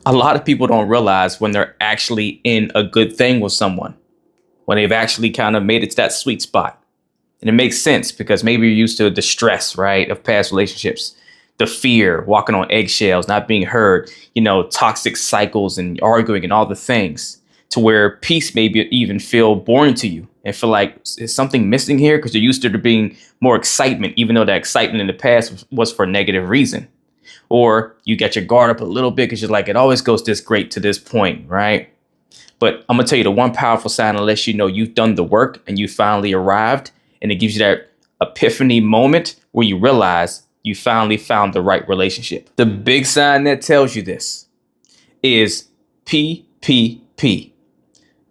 A lot of people don't realize when they're actually in a good thing with someone, when they've actually kind of made it to that sweet spot. And it makes sense because maybe you're used to the stress, right, of past relationships, the fear, walking on eggshells, not being heard, toxic cycles and arguing and all the things to where peace maybe even feel boring to you and feel like is something missing here because you're used to there being more excitement, even though that excitement in the past was for a negative reason. Or you get your guard up a little bit because you're like, it always goes this great to this point, right? But I'm gonna tell you the one powerful sign, unless you know you've done the work and you finally arrived, and it gives you that epiphany moment where you realize you finally found the right relationship. The big sign that tells you this is PPP,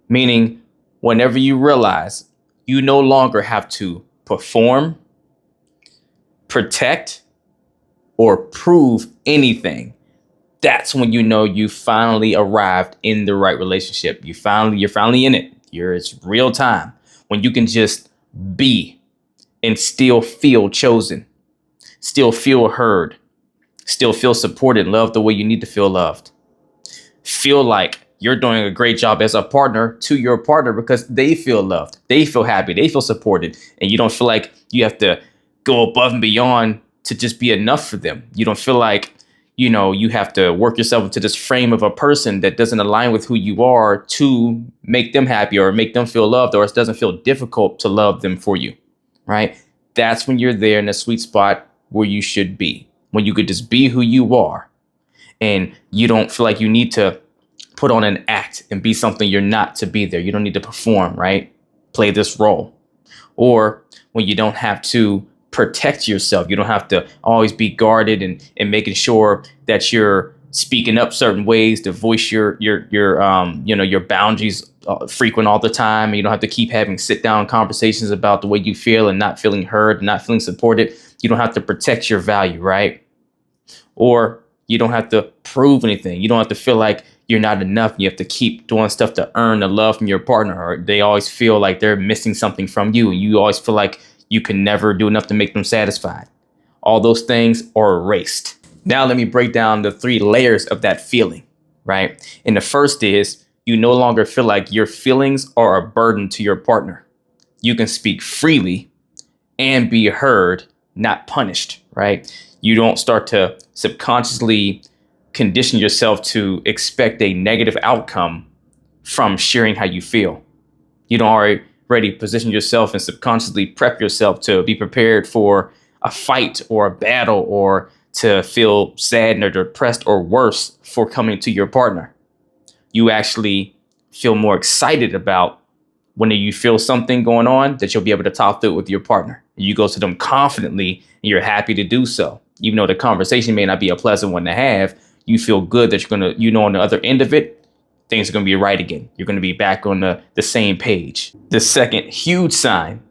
meaning whenever you realize you no longer have to perform, protect, or prove anything. That's when you know you finally arrived in the right relationship. You're finally in it. It's real time when you can just be and still feel chosen, still feel heard, still feel supported, loved the way you need to feel loved. Feel like you're doing a great job as a partner to your partner because they feel loved, they feel happy, they feel supported, and you don't feel like you have to go above and beyond to just be enough for them. You don't feel like you have to work yourself into this frame of a person that doesn't align with who you are to make them happy or make them feel loved, or it doesn't feel difficult to love them for you, right? That's when you're there in a sweet spot where you should be, when you could just be who you are and you don't feel like you need to put on an act and be something you're not to be there. You don't need to perform, right? Play this role. Or when you don't have to protect yourself. You don't have to always be guarded and making sure that you're speaking up certain ways to voice your boundaries frequent all the time. You don't have to keep having sit down conversations about the way you feel and not feeling heard, and not feeling supported. You don't have to protect your value, right? Or you don't have to prove anything. You don't have to feel like you're not enough. You have to keep doing stuff to earn the love from your partner, or they always feel like they're missing something from you. You always feel like you can never do enough to make them satisfied. All those things are erased. Now let me break down the three layers of that feeling, right? And the first is you no longer feel like your feelings are a burden to your partner. You can speak freely and be heard, not punished, right? You don't start to subconsciously condition yourself to expect a negative outcome from sharing how you feel. You don't already position yourself and subconsciously prep yourself to be prepared for a fight or a battle, or to feel sad or depressed or worse for coming to your partner. You actually feel more excited about when you feel something going on that you'll be able to talk through it with your partner. You go to them confidently and you're happy to do so. Even though the conversation may not be a pleasant one to have, you feel good that you're going to, on the other end of it, things are going to be right again. You're going to be back on the same page. The second huge sign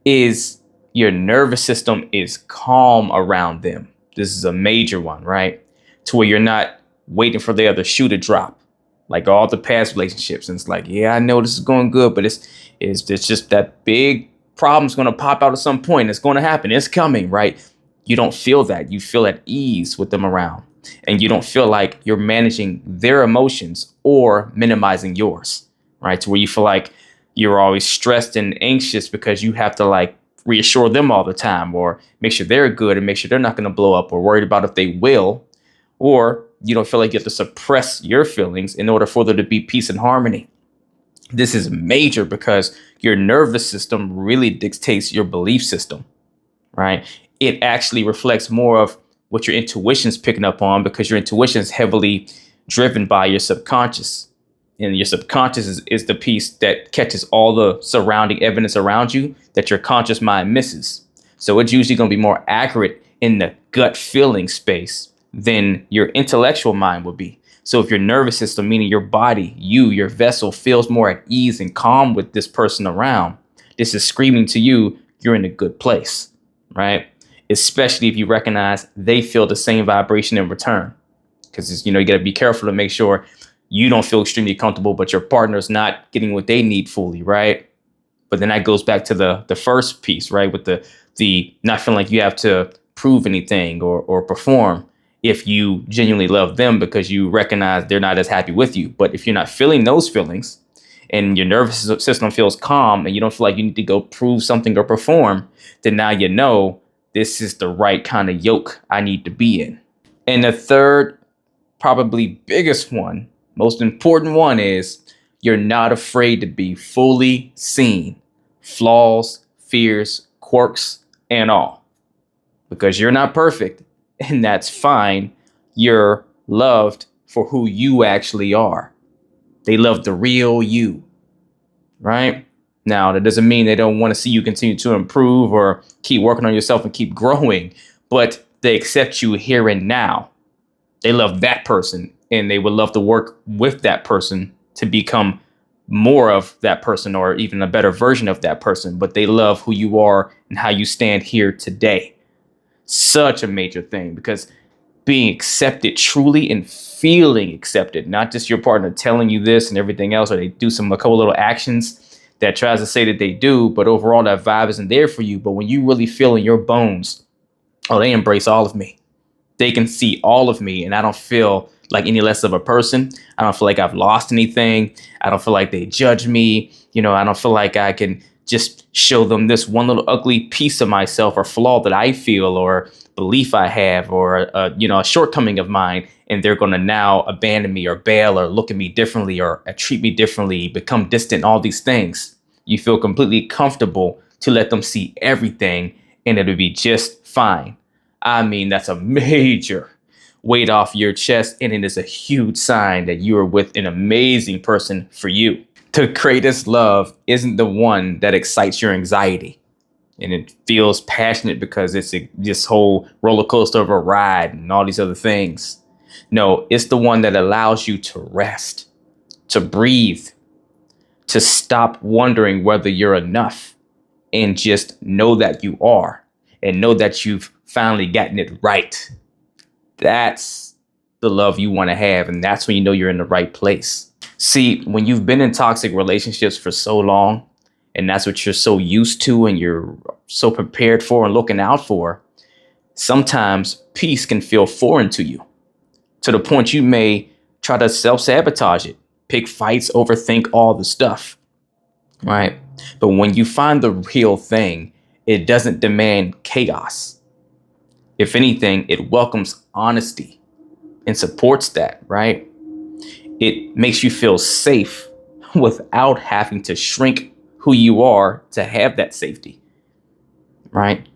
is your nervous system is calm around them. This is a major one, right? To where you're not waiting for the other shoe to drop, like all the past relationships. And it's like, yeah, I know this is going good, but it's just that big problem's going to pop out at some point. It's going to happen. It's coming, right? You don't feel that. You feel at ease with them around. And you don't feel like you're managing their emotions or minimizing yours, right? To where you feel like you're always stressed and anxious because you have to like reassure them all the time, or make sure they're good and make sure they're not going to blow up, or worried about if they will. Or you don't feel like you have to suppress your feelings in order for there to be peace and harmony. This is major because your nervous system really dictates your belief system, right? It actually reflects more of what your intuition's picking up on, because your intuition is heavily driven by your subconscious. And your subconscious is the piece that catches all the surrounding evidence around you that your conscious mind misses. So it's usually going to be more accurate in the gut feeling space than your intellectual mind will be. So if your nervous system, meaning your body, your vessel, feels more at ease and calm with this person around, this is screaming to you, you're in a good place, right? Especially if you recognize they feel the same vibration in return. Because, you got to be careful to make sure you don't feel extremely comfortable, but your partner's not getting what they need fully, right? But then that goes back to the first piece, right? With the not feeling like you have to prove anything or perform. if you genuinely love them because you recognize they're not as happy with you. But if you're not feeling those feelings and your nervous system feels calm and you don't feel like you need to go prove something or perform, then now you know this is the right kind of yoke I need to be in. And the third, probably biggest one, most important one is you're not afraid to be fully seen, flaws, fears, quirks, and all. Because you're not perfect, and that's fine. You're loved for who you actually are. They love the real you, right? Now, that doesn't mean they don't want to see you continue to improve or keep working on yourself and keep growing, but they accept you here and now. They love that person and they would love to work with that person to become more of that person or even a better version of that person. But they love who you are and how you stand here today. Such a major thing, because being accepted truly and feeling accepted, not just your partner telling you this and everything else, or they do a couple little actions that tries to say that they do, but overall that vibe isn't there for you. But when you really feel in your bones, oh, they embrace all of me. They can see all of me, and I don't feel like any less of a person. I don't feel like I've lost anything. I don't feel like they judge me. I don't feel like I can just show them this one little ugly piece of myself or flaw that I feel or belief I have or a shortcoming of mine, and they're going to now abandon me or bail or look at me differently or treat me differently, become distant, all these things. You feel completely comfortable to let them see everything, and it'll be just fine. I mean, that's a major weight off your chest, and it is a huge sign that you are with an amazing person for you. The greatest love isn't the one that excites your anxiety and it feels passionate because it's this whole roller coaster of a ride and all these other things. No, it's the one that allows you to rest, to breathe, to stop wondering whether you're enough and just know that you are and know that you've finally gotten it right. That's the love you want to have. And that's when you know you're in the right place. See, when you've been in toxic relationships for so long, and that's what you're so used to and you're so prepared for and looking out for, sometimes peace can feel foreign to you, to the point you may try to self-sabotage it, pick fights, overthink all the stuff, right? But when you find the real thing, it doesn't demand chaos. If anything, it welcomes honesty and supports that, right? It makes you feel safe without having to shrink who you are to have that safety, right?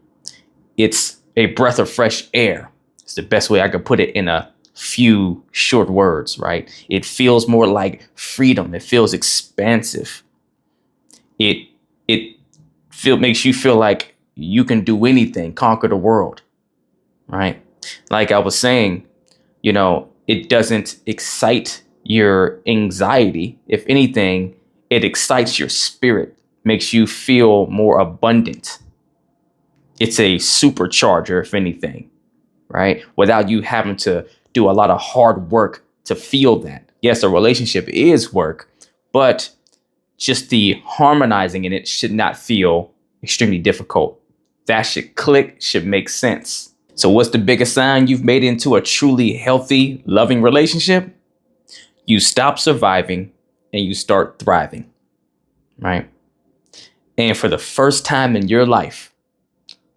It's a breath of fresh air. It's the best way I could put it in a few short words, right? It feels more like freedom. It feels expansive. It makes you feel like you can do anything, conquer the world, right? Like I was saying, it doesn't excite your anxiety. If anything, it excites your spirit, makes you feel more abundant. It's a supercharger, if anything, right? Without you having to do a lot of hard work to feel that. Yes, a relationship is work, but just the harmonizing in it should not feel extremely difficult. That should click, should make sense. So what's the biggest sign you've made it into a truly healthy, loving relationship? You stop surviving and you start thriving, right? And for the first time in your life,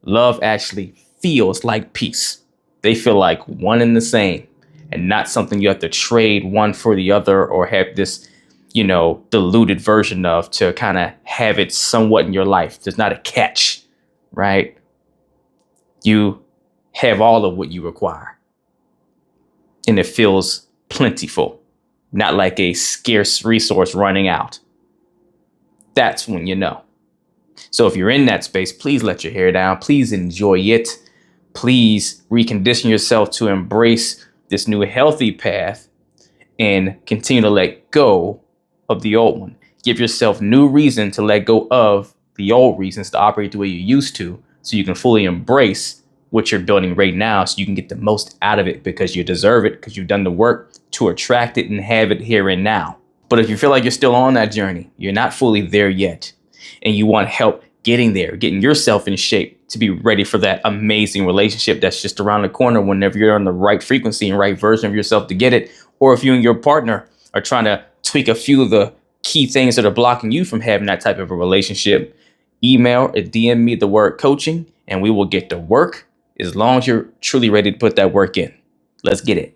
love actually feels like peace. They feel like one and the same and not something you have to trade one for the other or have this, diluted version of to kind of have it somewhat in your life. There's not a catch, right? You have all of what you require and it feels plentiful, not like a scarce resource running out. That's when you know. So if you're in that space, please let your hair down. Please enjoy it. Please recondition yourself to embrace this new healthy path and continue to let go of the old one. Give yourself new reason to let go of the old reasons to operate the way you used to, so you can fully embrace what you're building right now, so you can get the most out of it because you deserve it, because you've done the work to attract it and have it here and now. But if you feel like you're still on that journey, you're not fully there yet, and you want help getting there, getting yourself in shape to be ready for that amazing relationship that's just around the corner whenever you're on the right frequency and right version of yourself to get it. Or if you and your partner are trying to tweak a few of the key things that are blocking you from having that type of a relationship, email or DM me the word coaching and we will get to work as long as you're truly ready to put that work in. Let's get it.